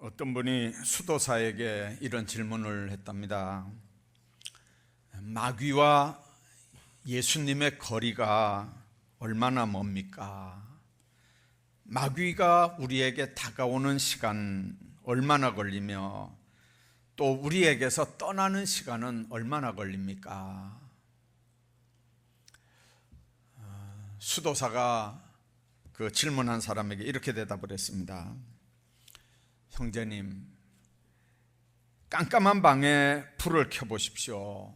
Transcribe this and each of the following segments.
어떤 분이 수도사에게 이런 질문을 했답니다. 마귀와 예수님의 거리가 얼마나 멉니까? 마귀가 우리에게 다가오는 시간 얼마나 걸리며 또 우리에게서 떠나는 시간은 얼마나 걸립니까? 수도사가 그 질문한 사람에게 이렇게 대답을 했습니다. 형제님, 깜깜한 방에 불을 켜보십시오.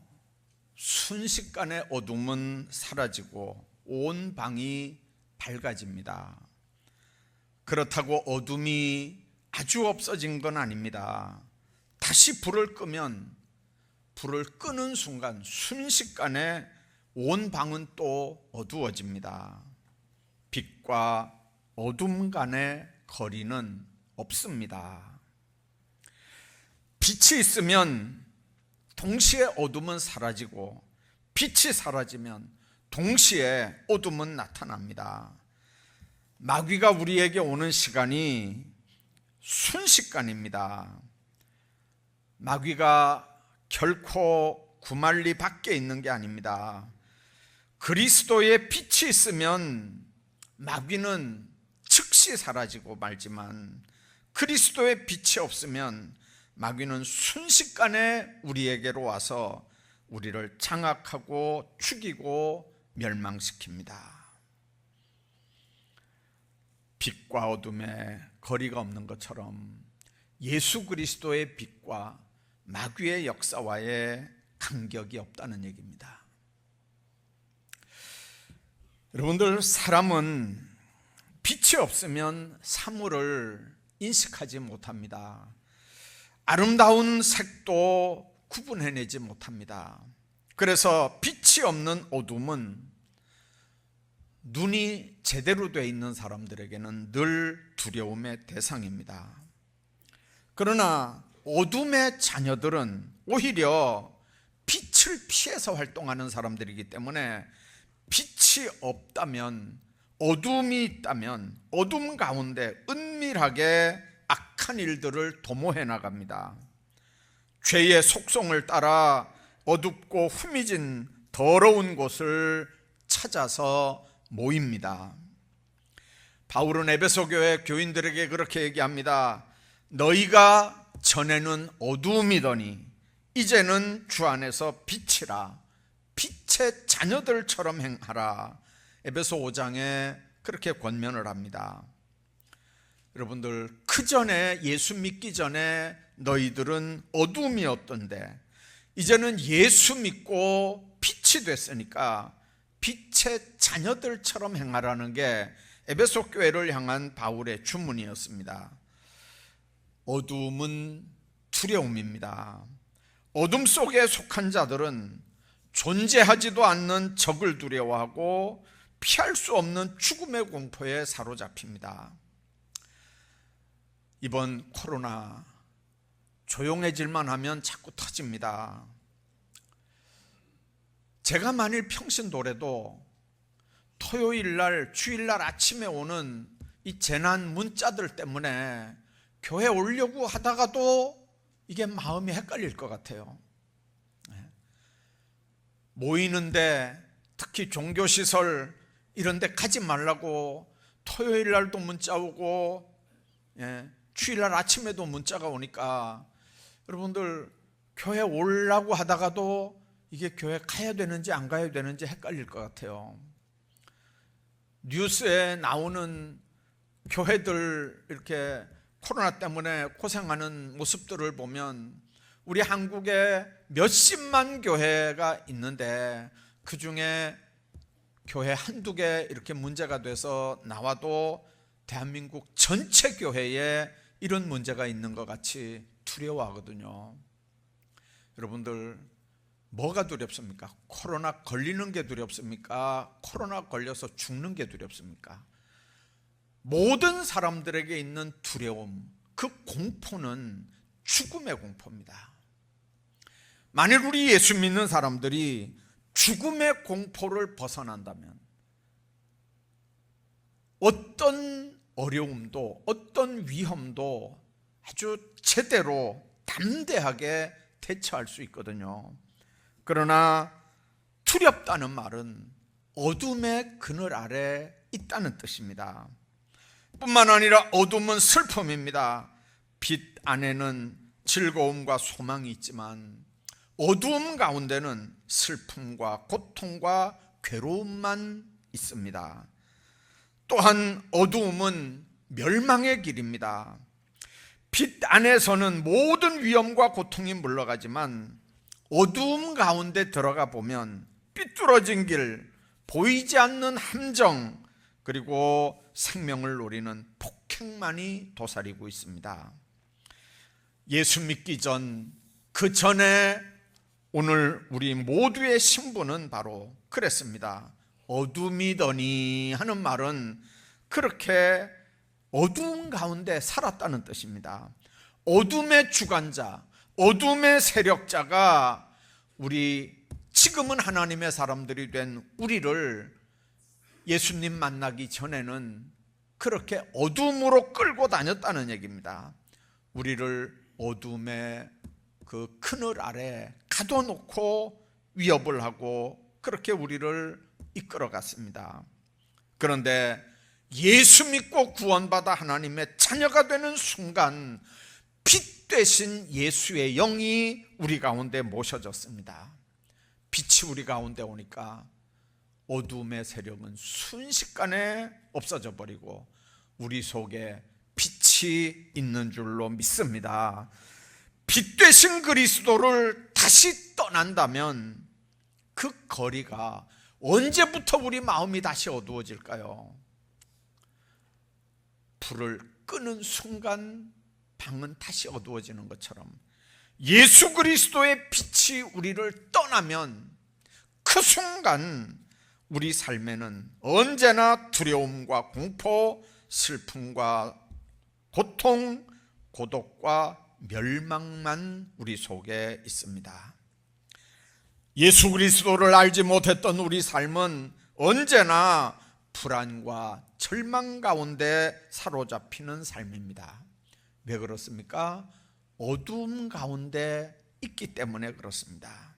순식간에 어둠은 사라지고 온 방이 밝아집니다. 그렇다고 어둠이 아주 없어진 건 아닙니다. 다시 불을 끄면 불을 끄는 순간 순식간에 온 방은 또 어두워집니다. 빛과 어둠 간의 거리는 없습니다. 빛이 있으면 동시에 어둠은 사라지고 빛이 사라지면 동시에 어둠은 나타납니다. 마귀가 우리에게 오는 시간이 순식간입니다. 마귀가 결코 구만리 밖에 있는 게 아닙니다. 그리스도의 빛이 있으면 마귀는 즉시 사라지고 말지만 그리스도의 빛이 없으면 마귀는 순식간에 우리에게로 와서 우리를 장악하고 죽이고 멸망시킵니다. 빛과 어둠의 거리가 없는 것처럼 예수 그리스도의 빛과 마귀의 역사와의 간격이 없다는 얘기입니다. 여러분들, 사람은 빛이 없으면 사물을 인식하지 못합니다. 아름다운 색도 구분해내지 못합니다. 그래서 빛이 없는 어둠은 눈이 제대로 되어 있는 사람들에게는 늘 두려움의 대상입니다. 그러나 어둠의 자녀들은 오히려 빛을 피해서 활동하는 사람들이기 때문에 빛이 없다면, 어둠이 있다면 어둠 가운데 은밀하게 악한 일들을 도모해 나갑니다. 죄의 속성을 따라 어둡고 후미진 더러운 곳을 찾아서 모입니다. 바울은 에베소 교회 교인들에게 그렇게 얘기합니다. 너희가 전에는 어두움이더니 이제는 주 안에서 빛이라, 빛의 자녀들처럼 행하라. 에베소 5장에 그렇게 권면을 합니다. 여러분들, 그 전에 예수 믿기 전에 너희들은 어둠이었던데 이제는 예수 믿고 빛이 됐으니까 빛의 자녀들처럼 행하라는 게 에베소 교회를 향한 바울의 주문이었습니다. 어둠은 두려움입니다. 어둠 속에 속한 자들은 존재하지도 않는 적을 두려워하고 피할 수 없는 죽음의 공포에 사로잡힙니다. 이번 코로나 조용해질만 하면 자꾸 터집니다. 제가 만일 평신도래도 토요일날, 주일날 아침에 오는 이 재난 문자들 때문에 교회 오려고 하다가도 이게 마음이 헷갈릴 것 같아요. 모이는데, 특히 종교시설 이런 데 가지 말라고 토요일날도 문자 오고 주일날 아침에도 문자가 오니까 여러분들, 교회 오려고 하다가도 이게 교회 가야 되는지 안 가야 되는지 헷갈릴 것 같아요. 뉴스에 나오는 교회들 이렇게 코로나 때문에 고생하는 모습들을 보면 우리 한국에 몇십만 교회가 있는데 그 중에 교회 한두 개 이렇게 문제가 돼서 나와도 대한민국 전체 교회에 이런 문제가 있는 것 같이 두려워하거든요. 여러분들, 뭐가 두렵습니까? 코로나 걸리는 게 두렵습니까? 코로나 걸려서 죽는 게 두렵습니까? 모든 사람들에게 있는 두려움, 그 공포는 죽음의 공포입니다. 만일 우리 예수 믿는 사람들이 죽음의 공포를 벗어난다면 어떤 어려움도, 어떤 위험도 아주 제대로 담대하게 대처할 수 있거든요. 그러나 두렵다는 말은 어둠의 그늘 아래 있다는 뜻입니다. 뿐만 아니라 어둠은 슬픔입니다. 빛 안에는 즐거움과 소망이 있지만 어두움 가운데는 슬픔과 고통과 괴로움만 있습니다. 또한 어두움은 멸망의 길입니다. 빛 안에서는 모든 위험과 고통이 물러가지만 어두움 가운데 들어가 보면 삐뚤어진 길, 보이지 않는 함정, 그리고 생명을 노리는 폭행만이 도사리고 있습니다. 예수 믿기 전, 그 전에 오늘 우리 모두의 신분은 바로 그랬습니다. 어둠이더니 하는 말은 그렇게 어두운 가운데 살았다는 뜻입니다. 어둠의 주관자, 어둠의 세력자가 우리 지금은 하나님의 사람들이 된 우리를 예수님 만나기 전에는 그렇게 어둠으로 끌고 다녔다는 얘기입니다. 우리를 어둠의 그 그늘 아래 가둬놓고 위협을 하고 그렇게 우리를 이끌어갔습니다. 그런데 예수 믿고 구원받아 하나님의 자녀가 되는 순간 빛 되신 예수의 영이 우리 가운데 모셔졌습니다. 빛이 우리 가운데 오니까 어둠의 세력은 순식간에 없어져 버리고 우리 속에 빛이 있는 줄로 믿습니다. 빛 되신 그리스도를 다시 떠난다면 그 거리가 언제부터 우리 마음이 다시 어두워질까요? 불을 끄는 순간 방은 다시 어두워지는 것처럼 예수 그리스도의 빛이 우리를 떠나면 그 순간 우리 삶에는 언제나 두려움과 공포, 슬픔과 고통, 고독과 멸망만 우리 속에 있습니다. 예수 그리스도를 알지 못했던 우리 삶은 언제나 불안과 절망 가운데 사로잡히는 삶입니다. 왜 그렇습니까? 어두움 가운데 있기 때문에 그렇습니다.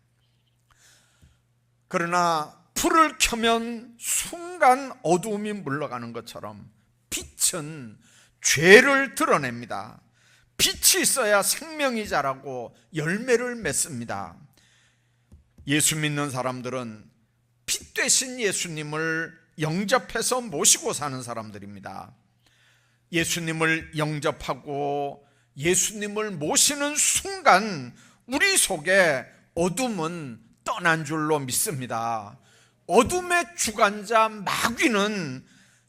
그러나 불을 켜면 순간 어두움이 물러가는 것처럼 빛은 죄를 드러냅니다. 빛이 있어야 생명이 자라고 열매를 맺습니다. 예수 믿는 사람들은 빛 되신 예수님을 영접해서 모시고 사는 사람들입니다. 예수님을 영접하고 예수님을 모시는 순간 우리 속에 어둠은 떠난 줄로 믿습니다. 어둠의 주관자 마귀는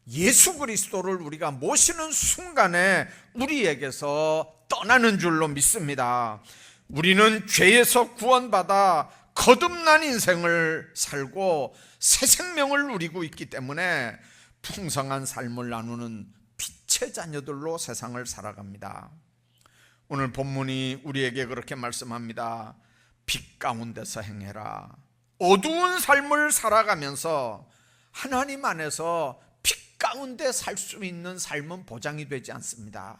예수 그리스도를 우리가 모시는 순간에 우리에게서 떠나는 줄로 믿습니다. 우리는 죄에서 구원받아 거듭난 인생을 살고 새 생명을 누리고 있기 때문에 풍성한 삶을 나누는 빛의 자녀들로 세상을 살아갑니다. 오늘 본문이 우리에게 그렇게 말씀합니다. 빛 가운데서 행해라. 어두운 삶을 살아가면서 하나님 안에서 빛 가운데 살 수 있는 삶은 보장이 되지 않습니다.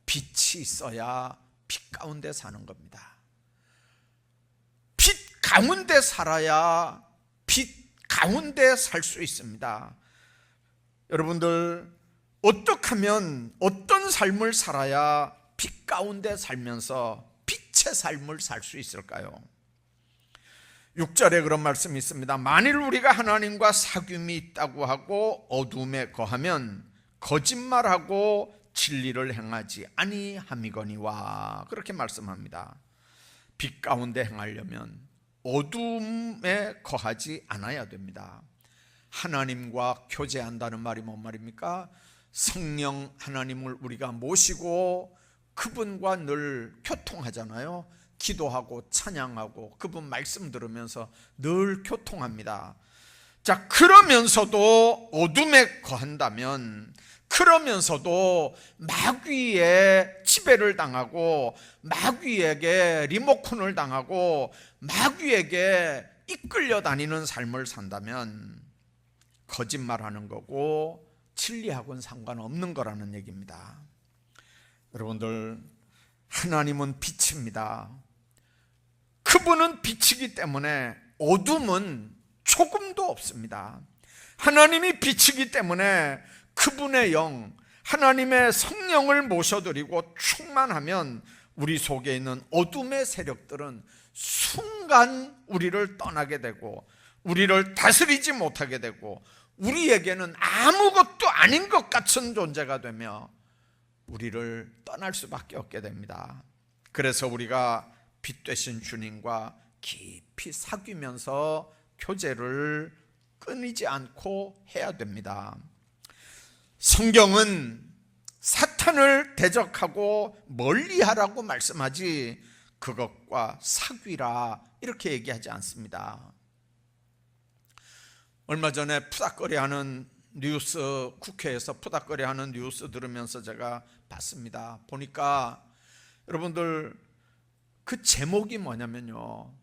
빛이 있어야 빛 가운데 사는 겁니다. 빛 가운데 살아야 빛 가운데 살 수 있습니다. 여러분들, 어떻게 하면 어떤 삶을 살아야 빛 가운데 살면서 빛의 삶을 살 수 있을까요? 6절에 그런 말씀이 있습니다. 만일 우리가 하나님과 사귐이 있다고 하고 어둠에 거하면 거짓말하고 진리를 행하지 아니함이거니와, 그렇게 말씀합니다. 빛 가운데 행하려면 어둠에 거하지 않아야 됩니다. 하나님과 교제한다는 말이 뭔 말입니까? 성령 하나님을 우리가 모시고 그분과 늘 교통하잖아요. 기도하고 찬양하고 그분 말씀 들으면서 늘 교통합니다. 자, 그러면서도 어둠에 거한다면, 그러면서도 마귀의 지배를 당하고 마귀에게 리모컨을 당하고 마귀에게 이끌려 다니는 삶을 산다면 거짓말하는 거고 진리하고는 상관없는 거라는 얘기입니다. 여러분들, 하나님은 빛입니다. 그분은 빛이기 때문에 어둠은 조금도 없습니다. 하나님이 빛이기 때문에 그분의 영, 하나님의 성령을 모셔드리고 충만하면 우리 속에 있는 어둠의 세력들은 순간 우리를 떠나게 되고 우리를 다스리지 못하게 되고 우리에게는 아무것도 아닌 것 같은 존재가 되며 우리를 떠날 수밖에 없게 됩니다. 그래서 우리가 빛 되신 주님과 깊이 사귀면서 교제를 끊이지 않고 해야 됩니다. 성경은 사탄을 대적하고 멀리하라고 말씀하지 그것과 사귀라 이렇게 얘기하지 않습니다. 얼마 전에 푸닥거리하는 뉴스, 국회에서 푸닥거리하는 뉴스 들으면서 제가 봤습니다. 보니까 여러분들 그 제목이 뭐냐면요,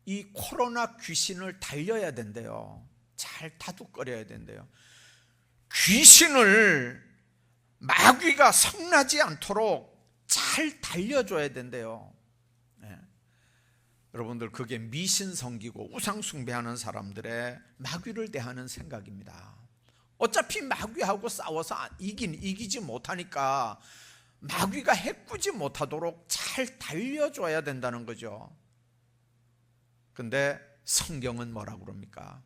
이 코로나 귀신을 달려야 된대요. 잘 다독거려야 된대요. 귀신을 마귀가 성나지 않도록 잘 달려줘야 된대요. 네. 여러분들, 그게 미신성기고 우상숭배하는 사람들의 마귀를 대하는 생각입니다. 어차피 마귀하고 싸워서 이기지 못하니까 마귀가 해꾸지 못하도록 잘 달려줘야 된다는 거죠. 근데 성경은 뭐라고 그럽니까?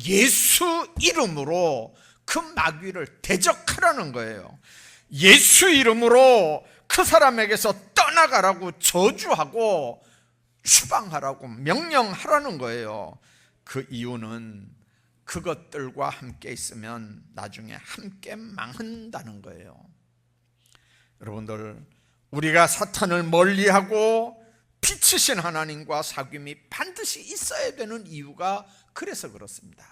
예수 이름으로 그 마귀를 대적하라는 거예요. 예수 이름으로 그 사람에게서 떠나가라고 저주하고 추방하라고 명령하라는 거예요. 그 이유는 그것들과 함께 있으면 나중에 함께 망한다는 거예요. 여러분들, 우리가 사탄을 멀리하고 빛이신 하나님과 사귐이 반드시 있어야 되는 이유가 그래서 그렇습니다.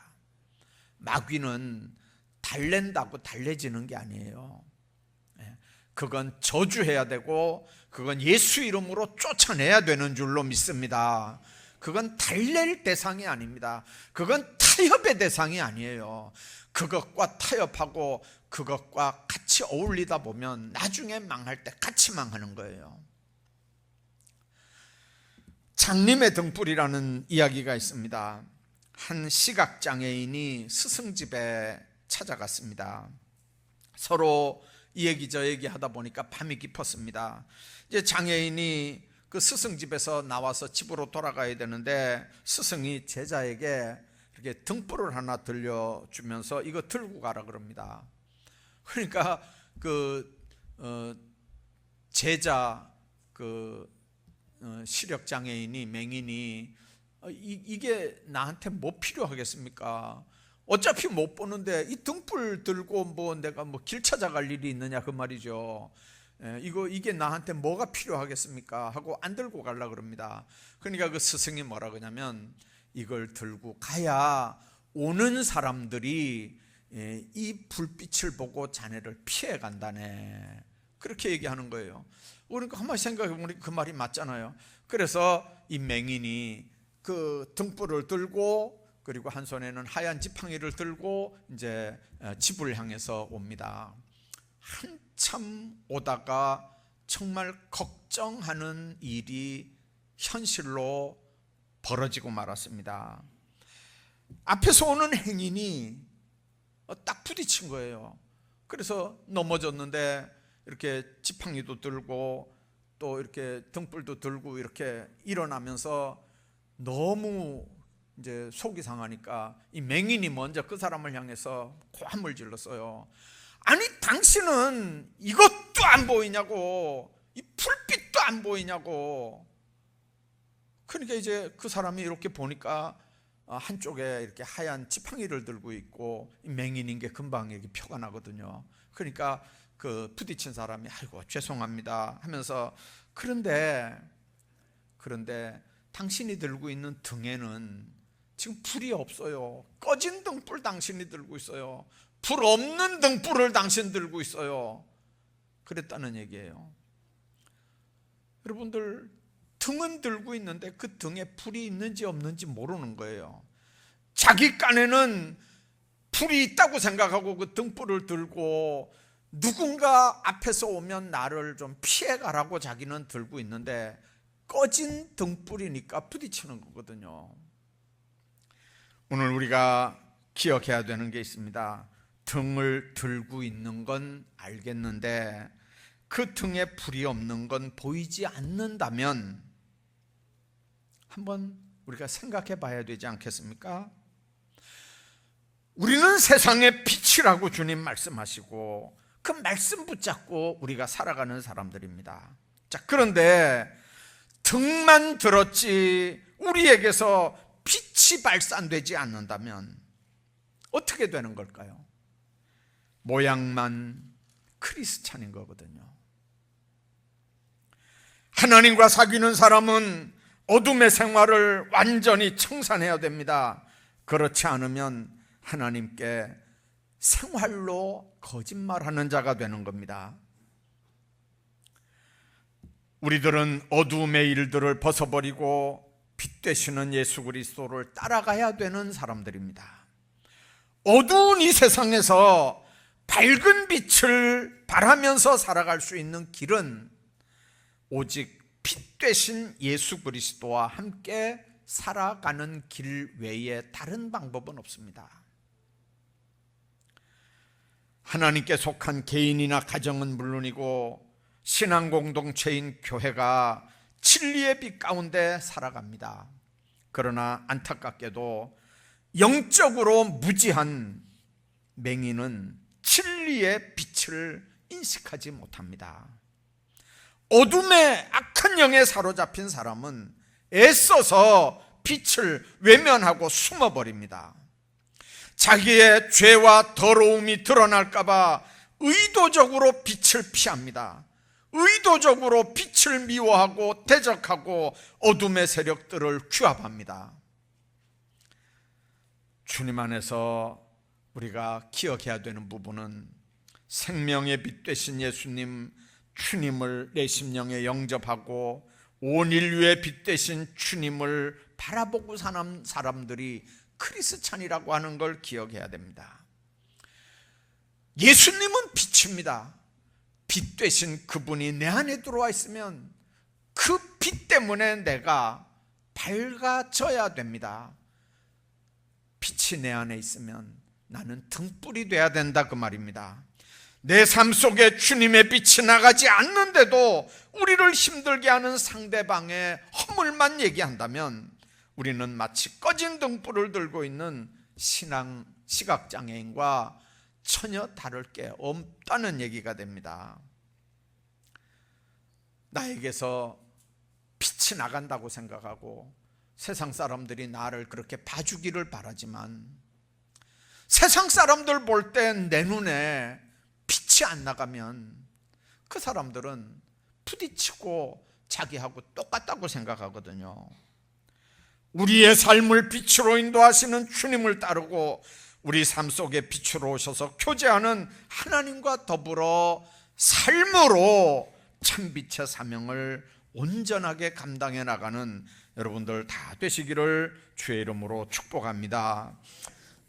마귀는 달랜다고 달래지는 게 아니에요. 그건 저주해야 되고 그건 예수 이름으로 쫓아내야 되는 줄로 믿습니다. 그건 달랠 대상이 아닙니다. 그건 타협의 대상이 아니에요. 그것과 타협하고 그것과 같이 어울리다 보면 나중에 망할 때 같이 망하는 거예요. 장님의 등불이라는 이야기가 있습니다. 한 시각장애인이 스승집에 찾아갔습니다. 서로 이 얘기 저 얘기 하다 보니까 밤이 깊었습니다. 이제 장애인이 그 스승집에서 나와서 집으로 돌아가야 되는데 스승이 제자에게 이렇게 등불을 하나 들려주면서 이거 들고 가라 그럽니다. 그러니까 제자 시력장애인이 맹인이 이게 나한테 뭐 필요하겠습니까? 어차피 못 보는데 이 등불 들고 뭐 내가 뭐 길 찾아갈 일이 있느냐 그 말이죠. 이게 나한테 뭐가 필요하겠습니까? 하고 안 들고 가려고 그럽니다. 그러니까 그 스승이 뭐라 그러냐면 이걸 들고 가야 오는 사람들이 이 불빛을 보고 자네를 피해 간다네. 그렇게 얘기하는 거예요. 그러니까 한번 생각해 보니 그 말이 맞잖아요. 그래서 이 맹인이 그 등불을 들고 그리고 한 손에는 하얀 지팡이를 들고 이제 집을 향해서 옵니다. 한참 오다가 정말 걱정하는 일이 현실로 벌어지고 말았습니다. 앞에서 오는 행인이 딱 부딪힌 거예요. 그래서 넘어졌는데 이렇게 지팡이도 들고 또 이렇게 등불도 들고 이렇게 일어나면서 너무 이제 속이 상하니까 이 맹인이 먼저 그 사람을 향해서 고함을 질렀어요. 아니 당신은 이것도 안 보이냐고, 이 불빛도 안 보이냐고. 그러니까 이제 그 사람이 이렇게 보니까 한쪽에 이렇게 하얀 지팡이를 들고 있고 맹인인 게 금방 여기 표가 나거든요. 그러니까 그 부딪힌 사람이 아이고 죄송합니다 하면서 그런데 당신이 들고 있는 등에는 지금 불이 없어요. 꺼진 등불 당신이 들고 있어요. 불 없는 등불을 당신 들고 있어요. 그랬다는 얘기예요. 여러분들, 등은 들고 있는데 그 등에 불이 있는지 없는지 모르는 거예요. 자기 깐에는 불이 있다고 생각하고 그 등불을 들고 누군가 앞에서 오면 나를 좀 피해가라고 자기는 들고 있는데 꺼진 등불이니까 부딪히는 거거든요. 오늘 우리가 기억해야 되는 게 있습니다. 등을 들고 있는 건 알겠는데 그 등에 불이 없는 건 보이지 않는다면 한번 우리가 생각해 봐야 되지 않겠습니까? 우리는 세상의 빛이라고 주님 말씀하시고 그 말씀 붙잡고 우리가 살아가는 사람들입니다. 자, 그런데 등만 들었지 우리에게서 빛이 발산되지 않는다면 어떻게 되는 걸까요? 모양만 크리스찬인 거거든요. 하나님과 사귀는 사람은 어둠의 생활을 완전히 청산해야 됩니다. 그렇지 않으면 하나님께 생활로 거짓말하는 자가 되는 겁니다. 우리들은 어두움의 일들을 벗어버리고 빛 되시는 예수 그리스도를 따라가야 되는 사람들입니다. 어두운 이 세상에서 밝은 빛을 발하면서 살아갈 수 있는 길은 오직 빛 되신 예수 그리스도와 함께 살아가는 길 외에 다른 방법은 없습니다. 하나님께 속한 개인이나 가정은 물론이고 신앙 공동체인 교회가 진리의 빛 가운데 살아갑니다. 그러나 안타깝게도 영적으로 무지한 맹인은 진리의 빛을 인식하지 못합니다. 어둠의 악한 영에 사로잡힌 사람은 애써서 빛을 외면하고 숨어버립니다. 자기의 죄와 더러움이 드러날까 봐 의도적으로 빛을 피합니다. 의도적으로 빛을 미워하고 대적하고 어둠의 세력들을 규합합니다. 주님 안에서 우리가 기억해야 되는 부분은 생명의 빛 되신 예수님 주님을 내 심령에 영접하고 온 인류의 빛 되신 주님을 바라보고 사는 사람들이 크리스찬이라고 하는 걸 기억해야 됩니다. 예수님은 빛입니다. 빛 되신 그분이 내 안에 들어와 있으면 그 빛 때문에 내가 밝아져야 됩니다. 빛이 내 안에 있으면 나는 등불이 돼야 된다 그 말입니다. 내 삶 속에 주님의 빛이 나가지 않는데도 우리를 힘들게 하는 상대방의 허물만 얘기한다면 우리는 마치 꺼진 등불을 들고 있는 시각장애인과 전혀 다를 게 없다는 얘기가 됩니다. 나에게서 빛이 나간다고 생각하고 세상 사람들이 나를 그렇게 봐주기를 바라지만 세상 사람들 볼 땐 내 눈에 빛이 안 나가면 그 사람들은 부딪히고 자기하고 똑같다고 생각하거든요. 우리의 삶을 빛으로 인도하시는 주님을 따르고 우리 삶 속에 빛으로 오셔서 교제하는 하나님과 더불어 삶으로 참빛의 사명을 온전하게 감당해 나가는 여러분들 다 되시기를 주의 이름으로 축복합니다.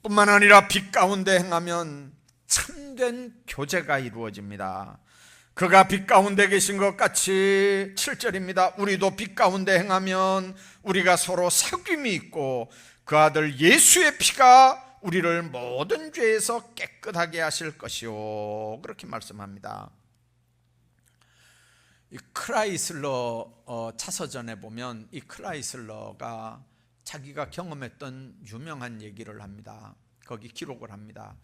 뿐만 아니라 빛 가운데 행하면 참된 교제가 이루어집니다. 그가 빛 가운데 계신 것 같이 7절입니다. 우리도 빛 가운데 행하면 우리가 서로 사귐이 있고 그 아들 예수의 피가 우리를 모든 죄에서 깨끗하게 하실 것이요 그렇게 말씀합니다. 이 크라이슬러 차서전에 보면 이 크라이슬러가 자기가 경험했던 유명한 얘기를 합니다. 거기 기록을 합니다.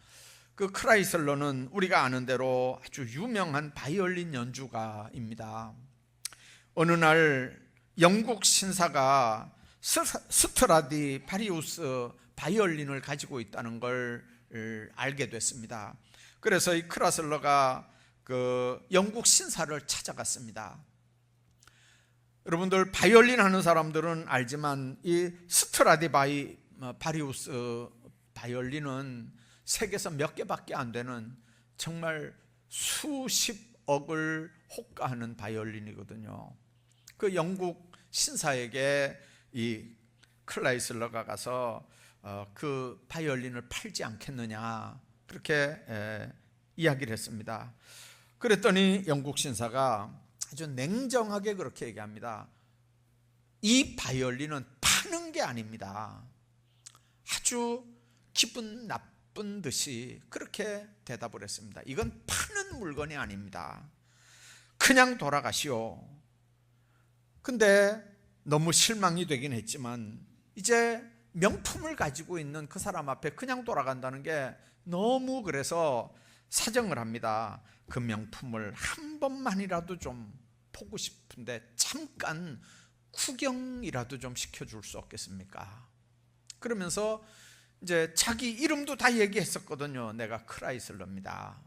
그 크라이슬러는 우리가 아는 대로 아주 유명한 바이올린 연주가입니다. 어느 날 영국 신사가 스트라디바리우스 바이올린을 가지고 있다는 걸 알게 됐습니다. 그래서 이 크라이슬러가 그 영국 신사를 찾아갔습니다. 여러분들 바이올린 하는 사람들은 알지만 이 스트라디바리우스 바이올린은 세계에서 몇 개밖에 안 되는 정말 수십억을 호가하는 바이올린이거든요. 그 영국 신사에게 이 클라이슬러가 가서 그 바이올린을 팔지 않겠느냐 그렇게 이야기를 했습니다. 그랬더니 영국 신사가 아주 냉정하게 그렇게 얘기합니다. 이 바이올린은 파는 게 아닙니다. 아주 기분 나쁜 듯이 그렇게 대답을 했습니다. 이건 파는 물건이 아닙니다. 그냥 돌아가시오. 근데 너무 실망이 되긴 했지만 이제 명품을 가지고 있는 그 사람 앞에 그냥 돌아간다는 게 너무 그래서 사정을 합니다. 그 명품을 한 번만이라도 좀 보고 싶은데 잠깐 구경이라도 좀 시켜줄 수 없겠습니까? 그러면서 이제 자기 이름도 다 얘기했었거든요. 내가 크라이슬러입니다.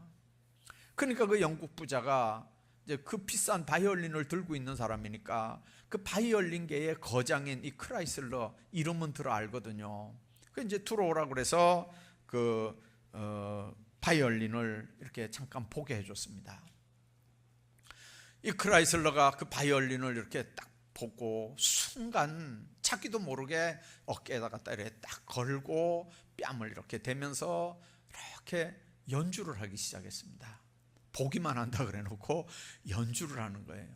그러니까 그 영국 부자가 이제 그 비싼 바이올린을 들고 있는 사람이니까 그 바이올린계의 거장인 이 크라이슬러 이름은 들어 알거든요. 그 이제 들어오라 그래서 그 바이올린을 이렇게 잠깐 보게 해줬습니다. 이 크라이슬러가 그 바이올린을 이렇게 딱 보고 순간 자기도 모르게 어깨에다가 이렇게 딱 걸고 뺨을 이렇게 대면서 이렇게 연주를 하기 시작했습니다. 보기만 한다 그래 놓고 연주를 하는 거예요.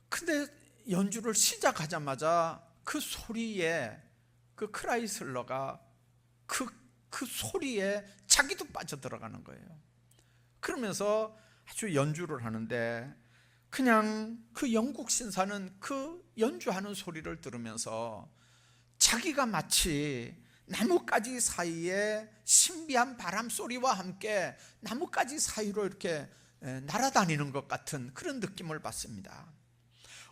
근데 연주를 시작하자마자 그 소리에 그 크라이슬러가 그 소리에 자기도 빠져들어가는 거예요. 그러면서 아주 연주를 하는데 그냥 그 영국 신사는 그 연주하는 소리를 들으면서 자기가 마치 나뭇가지 사이에 신비한 바람 소리와 함께 나뭇가지 사이로 이렇게 날아다니는 것 같은 그런 느낌을 받습니다.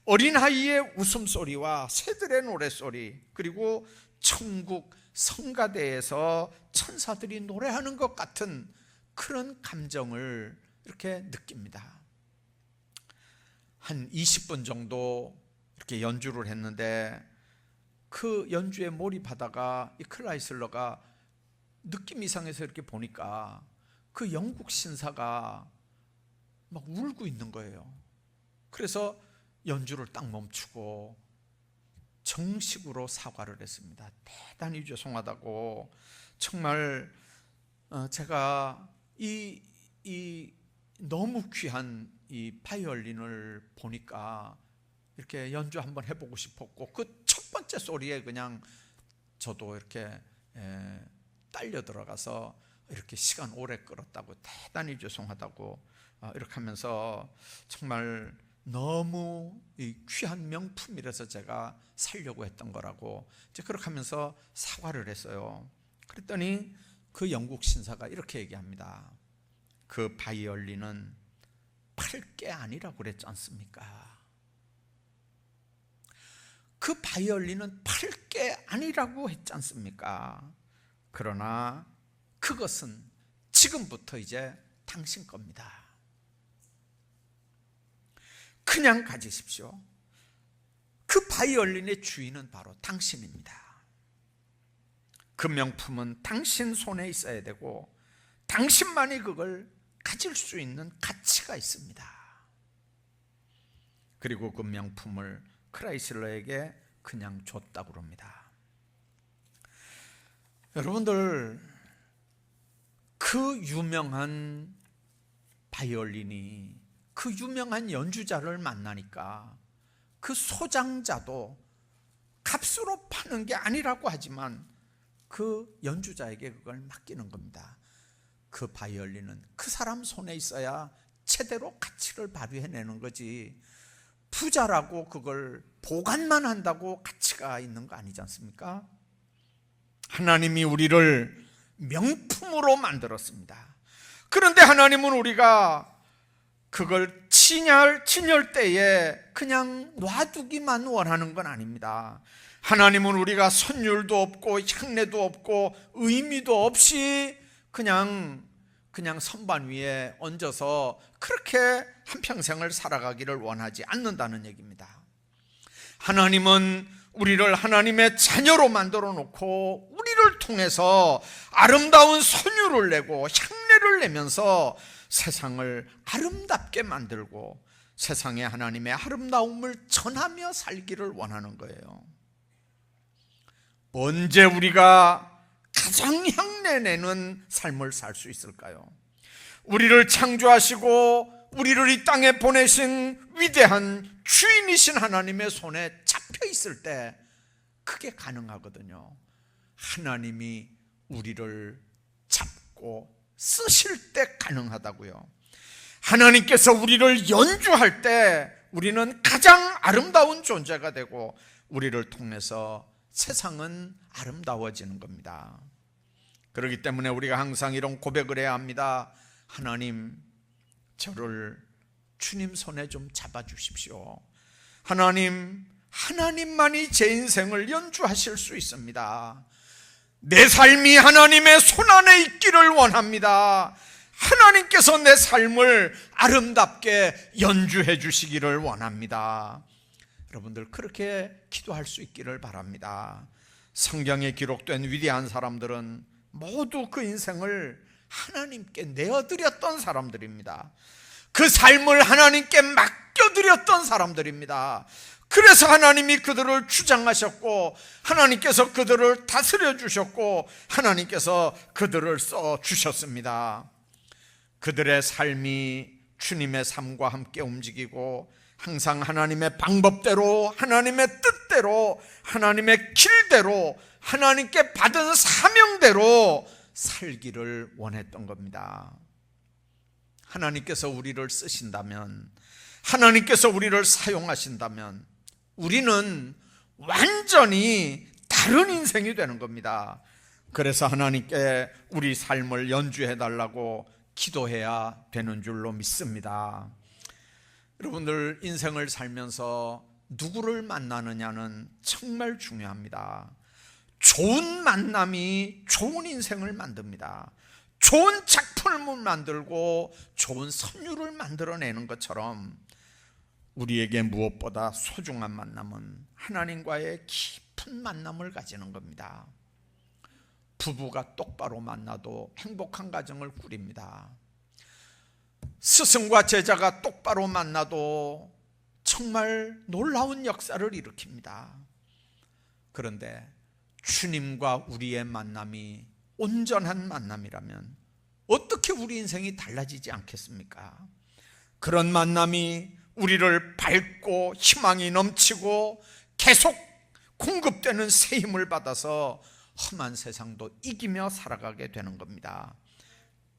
어린아이의 웃음소리와 새들의 노랫소리, 그리고 천국 성가대에서 천사들이 노래하는 것 같은 그런 감정을 이렇게 느낍니다. 한 20분 정도 이렇게 연주를 했는데 그 연주에 몰입하다가 이 크라이슬러가 느낌 이상해서 이렇게 보니까 그 영국 신사가 막 울고 있는 거예요. 그래서 연주를 딱 멈추고 정식으로 사과를 했습니다. 대단히 죄송하다고, 정말 제가 이 너무 귀한 이 바이올린을 보니까 이렇게 연주 한번 해보고 싶었고 그 첫 번째 소리에 그냥 저도 이렇게 딸려 들어가서 이렇게 시간 오래 끌었다고, 대단히 죄송하다고 이렇게 하면서 정말 너무 이 귀한 명품이라서 제가 살려고 했던 거라고 이제 그렇게 하면서 사과를 했어요. 그랬더니 그 영국 신사가 이렇게 얘기합니다. 그 바이올린은 팔 게 아니라고 그랬지 않습니까? 그 바이올린은 팔 게 아니라고 했지 않습니까? 그러나 그것은 지금부터 이제 당신 겁니다. 그냥 가지십시오. 그 바이올린의 주인은 바로 당신입니다. 그 명품은 당신 손에 있어야 되고 당신만이 그걸 가질 수 있는 가치가 있습니다. 그리고 그 명품을 크라이슬러에게 그냥 줬다고 합니다. 여러분들, 그 유명한 바이올린이 그 유명한 연주자를 만나니까 그 소장자도 값으로 파는 게 아니라고 하지만 그 연주자에게 그걸 맡기는 겁니다. 그 바이올린은 그 사람 손에 있어야 제대로 가치를 발휘해내는 거지, 부자라고 그걸 보관만 한다고 가치가 있는 거 아니지 않습니까? 하나님이 우리를 명품으로 만들었습니다. 그런데 하나님은 우리가 그걸 진열 때에 그냥 놔두기만 원하는 건 아닙니다. 하나님은 우리가 선율도 없고 향내도 없고 의미도 없이 그냥 선반 위에 얹어서 그렇게 한평생을 살아가기를 원하지 않는다는 얘기입니다. 하나님은 우리를 하나님의 자녀로 만들어 놓고 우리를 통해서 아름다운 선율을 내고 향내를 내면서 세상을 아름답게 만들고 세상에 하나님의 아름다움을 전하며 살기를 원하는 거예요. 언제 우리가 가장 향내내는 삶을 살 수 있을까요? 우리를 창조하시고 우리를 이 땅에 보내신 위대한 주인이신 하나님의 손에 잡혀 있을 때 그게 가능하거든요. 하나님이 우리를 잡고 쓰실 때 가능하다고요. 하나님께서 우리를 연주할 때 우리는 가장 아름다운 존재가 되고 우리를 통해서 세상은 아름다워지는 겁니다. 그렇기 때문에 우리가 항상 이런 고백을 해야 합니다. 하나님, 저를 주님 손에 좀 잡아주십시오. 하나님, 하나님만이 제 인생을 연주하실 수 있습니다. 내 삶이 하나님의 손 안에 있기를 원합니다. 하나님께서 내 삶을 아름답게 연주해 주시기를 원합니다. 여러분들 그렇게 기도할 수 있기를 바랍니다. 성경에 기록된 위대한 사람들은 모두 그 인생을 하나님께 내어드렸던 사람들입니다. 그 삶을 하나님께 맡겨드렸던 사람들입니다. 그래서 하나님이 그들을 주장하셨고 하나님께서 그들을 다스려 주셨고 하나님께서 그들을 써주셨습니다. 그들의 삶이 주님의 삶과 함께 움직이고 항상 하나님의 방법대로, 하나님의 뜻대로, 하나님의 길대로, 하나님께 받은 사명대로 살기를 원했던 겁니다. 하나님께서 우리를 쓰신다면, 하나님께서 우리를 사용하신다면 우리는 완전히 다른 인생이 되는 겁니다. 그래서 하나님께 우리 삶을 연주해 달라고 기도해야 되는 줄로 믿습니다. 여러분들 인생을 살면서 누구를 만나느냐는 정말 중요합니다. 좋은 만남이 좋은 인생을 만듭니다. 좋은 작품을 만들고 좋은 선율을 만들어내는 것처럼 우리에게 무엇보다 소중한 만남은 하나님과의 깊은 만남을 가지는 겁니다. 부부가 똑바로 만나도 행복한 가정을 꾸립니다. 스승과 제자가 똑바로 만나도 정말 놀라운 역사를 일으킵니다. 그런데 주님과 우리의 만남이 온전한 만남이라면 어떻게 우리 인생이 달라지지 않겠습니까? 그런 만남이 우리를 밝고 희망이 넘치고 계속 공급되는 새 힘을 받아서 험한 세상도 이기며 살아가게 되는 겁니다.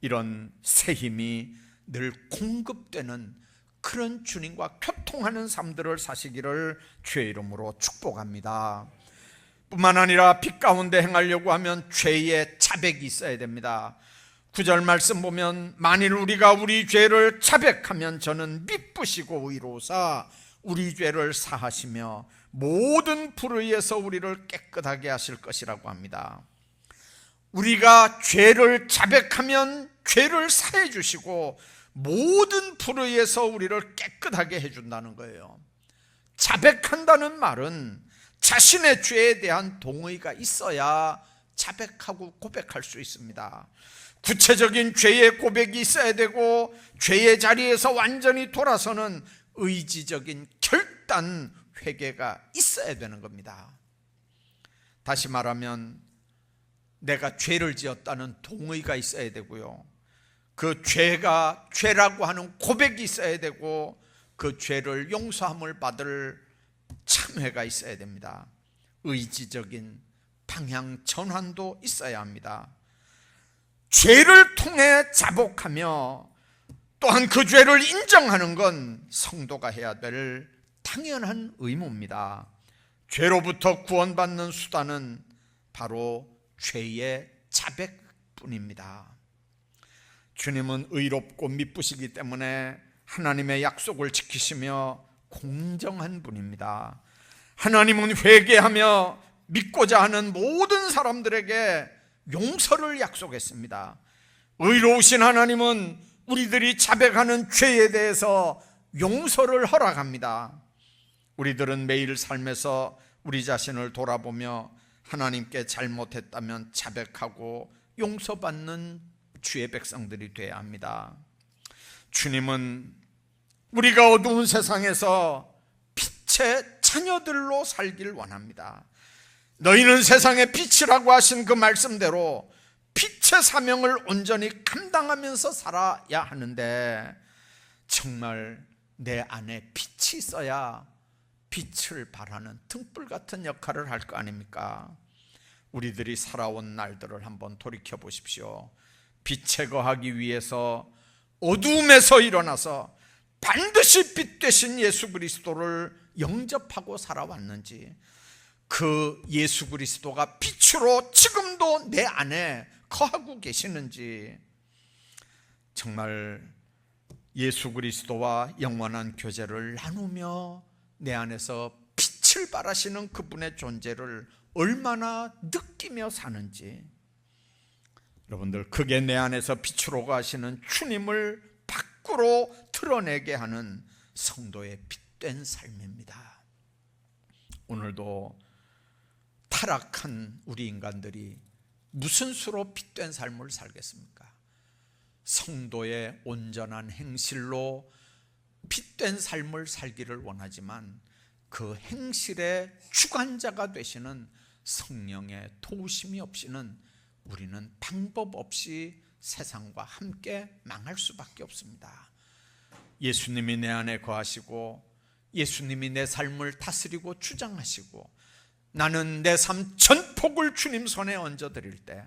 이런 새 힘이 늘 공급되는 그런 주님과 교통하는 삶들을 사시기를 주의 이름으로 축복합니다. 뿐만 아니라 빛 가운데 행하려고 하면 죄의 자백이 있어야 됩니다. 9절 말씀 보면 만일 우리가 우리 죄를 자백하면 저는 미쁘시고 의로사 우리 죄를 사하시며 모든 불의에서 우리를 깨끗하게 하실 것이라고 합니다. 우리가 죄를 자백하면 죄를 사해 주시고 모든 불의에서 우리를 깨끗하게 해준다는 거예요. 자백한다는 말은 자신의 죄에 대한 동의가 있어야 자백하고 고백할 수 있습니다. 구체적인 죄의 고백이 있어야 되고 죄의 자리에서 완전히 돌아서는 의지적인 결단, 회개가 있어야 되는 겁니다. 다시 말하면 내가 죄를 지었다는 동의가 있어야 되고요, 그 죄가 죄라고 하는 고백이 있어야 되고 그 죄를 용서함을 받을 참회가 있어야 됩니다. 의지적인 방향 전환도 있어야 합니다. 죄를 통해 자복하며 또한 그 죄를 인정하는 건 성도가 해야 될 당연한 의무입니다. 죄로부터 구원받는 수단은 바로 죄의 자백뿐입니다. 주님은 의롭고 미쁘시기 때문에 하나님의 약속을 지키시며 공정한 분입니다. 하나님은 회개하며 믿고자 하는 모든 사람들에게 용서를 약속했습니다. 의로우신 하나님은 우리들이 자백하는 죄에 대해서 용서를 허락합니다. 우리들은 매일 삶에서 우리 자신을 돌아보며 하나님께 잘못했다면 자백하고 용서받는 주의 백성들이 되어야 합니다. 주님은 우리가 어두운 세상에서 빛의 자녀들로 살길 원합니다. 너희는 세상의 빛이라고 하신 그 말씀대로 빛의 사명을 온전히 감당하면서 살아야 하는데, 정말 내 안에 빛이 있어야 빛을 발하는 등불 같은 역할을 할 거 아닙니까? 우리들이 살아온 날들을 한번 돌이켜 보십시오. 빛 제거하기 위해서 어두움에서 일어나서 반드시 빛 되신 예수 그리스도를 영접하고 살아왔는지, 그 예수 그리스도가 빛으로 지금도 내 안에 거하고 계시는지, 정말 예수 그리스도와 영원한 교제를 나누며 내 안에서 빛을 발하시는 그분의 존재를 얼마나 느끼며 사는지, 여러분들, 그게 내 안에서 빛으로 가시는 주님을 밖으로 드러내게 하는 성도의 빛된 삶입니다. 오늘도 타락한 우리 인간들이 무슨 수로 빛된 삶을 살겠습니까? 성도의 온전한 행실로 빛된 삶을 살기를 원하지만, 그 행실의 주관자가 되시는 성령의 도우심이 없이는 우리는 방법 없이 세상과 함께 망할 수밖에 없습니다. 예수님이 내 안에 거하시고 예수님이 내 삶을 다스리고 주장하시고 나는 내 삶 전폭을 주님 손에 얹어드릴 때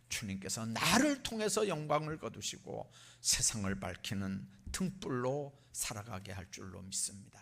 주님께서 나를 통해서 영광을 거두시고 세상을 밝히는 등불로 살아가게 할 줄로 믿습니다.